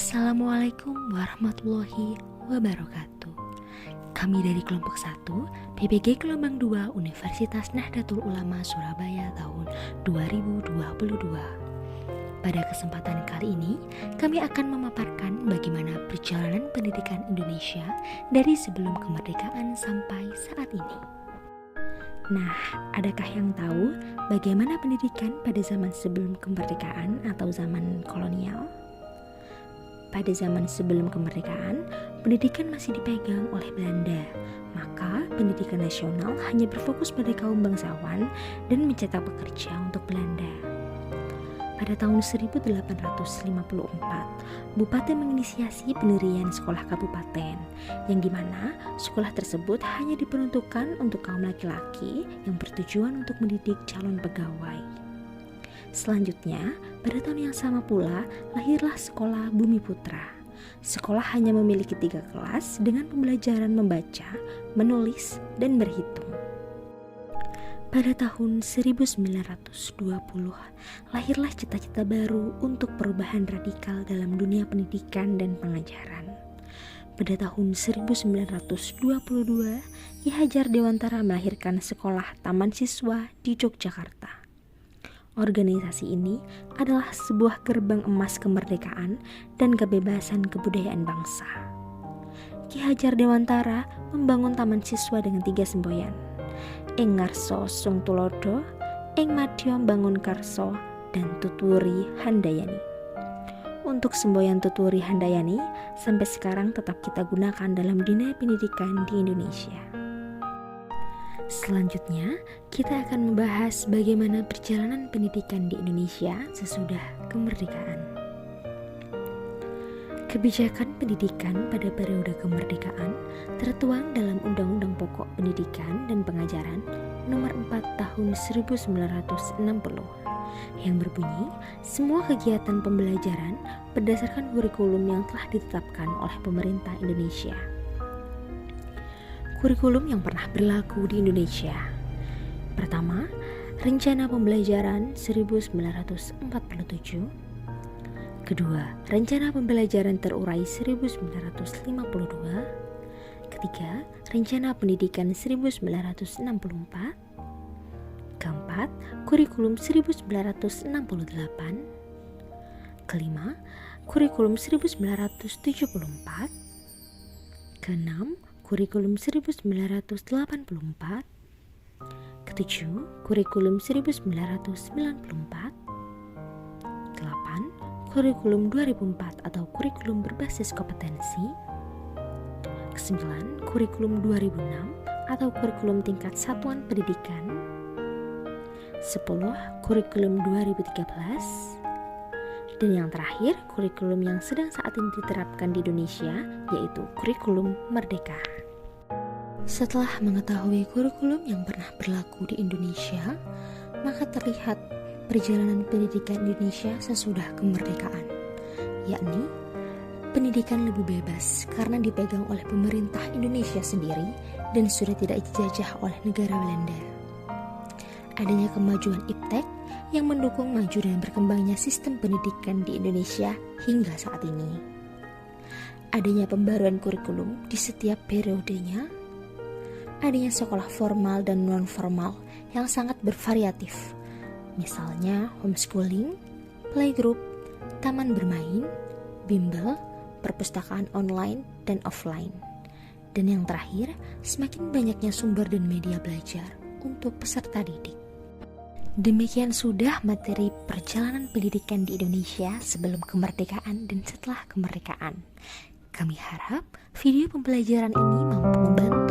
Assalamualaikum warahmatullahi wabarakatuh. Kami dari kelompok 1 PPG Gelombang 2 Universitas Nahdlatul Ulama Surabaya tahun 2022. Pada kesempatan kali ini, kami akan memaparkan bagaimana perjalanan pendidikan Indonesia dari sebelum kemerdekaan sampai saat ini. Nah, adakah yang tahu bagaimana pendidikan pada zaman sebelum kemerdekaan atau zaman kolonial? Pada zaman sebelum kemerdekaan, pendidikan masih dipegang oleh Belanda. Maka, pendidikan nasional hanya berfokus pada kaum bangsawan dan mencetak pekerja untuk Belanda. Pada tahun 1854, Bupati menginisiasi pendirian sekolah kabupaten, yang dimana sekolah tersebut hanya diperuntukkan untuk kaum laki-laki yang bertujuan untuk mendidik calon pegawai. Selanjutnya, pada tahun yang sama pula, lahirlah sekolah Bumi Putra. Sekolah hanya memiliki 3 kelas dengan pembelajaran membaca, menulis, dan berhitung. Pada tahun 1920, lahirlah cita-cita baru untuk perubahan radikal dalam dunia pendidikan dan pengajaran. Pada tahun 1922, Ki Hajar Dewantara melahirkan sekolah Taman Siswa di Yogyakarta. Organisasi ini adalah sebuah gerbang emas kemerdekaan dan kebebasan kebudayaan bangsa. Ki Hajar Dewantara membangun Taman Siswa dengan 3 semboyan. Ing ngarsa sung tulodo, ing madya bangun karso, dan tuturi handayani. Untuk semboyan tuturi handayani sampai sekarang tetap kita gunakan dalam dunia pendidikan di Indonesia. Selanjutnya, kita akan membahas bagaimana perjalanan pendidikan di Indonesia sesudah kemerdekaan. Kebijakan pendidikan pada periode kemerdekaan tertuang dalam Undang-Undang Pokok Pendidikan dan Pengajaran Nomor 4 Tahun 1960 yang berbunyi, semua kegiatan pembelajaran berdasarkan kurikulum yang telah ditetapkan oleh pemerintah Indonesia. Kurikulum yang pernah berlaku di Indonesia. Pertama, Rencana Pembelajaran 1947. Kedua, Rencana Pembelajaran Terurai 1952. Ketiga, Rencana Pendidikan 1964. Keempat, Kurikulum 1968. Kelima, Kurikulum 1974. Keenam, Kurikulum 1984. Ketujuh, Kurikulum 1994. 8. Kurikulum 2004 atau kurikulum berbasis kompetensi. 9. Kurikulum 2006 atau kurikulum tingkat satuan pendidikan. 10. Kurikulum 2013. Dan yang terakhir, kurikulum yang sedang saat ini diterapkan di Indonesia, yaitu kurikulum Merdeka. Setelah mengetahui kurikulum yang pernah berlaku di Indonesia, maka terlihat perjalanan pendidikan Indonesia sesudah kemerdekaan, yakni pendidikan lebih bebas karena dipegang oleh pemerintah Indonesia sendiri dan sudah tidak dijajah oleh negara Belanda. Adanya kemajuan iptek yang mendukung maju dan berkembangnya sistem pendidikan di Indonesia hingga saat ini. Adanya pembaruan kurikulum di setiap periodenya. Adanya sekolah formal dan non-formal yang sangat bervariatif. Misalnya homeschooling, playgroup, taman bermain, bimbel, perpustakaan online dan offline. Dan yang terakhir, semakin banyaknya sumber dan media belajar untuk peserta didik. Demikian sudah materi perjalanan pendidikan di Indonesia sebelum kemerdekaan dan setelah kemerdekaan. Kami harap video pembelajaran ini mampu membantu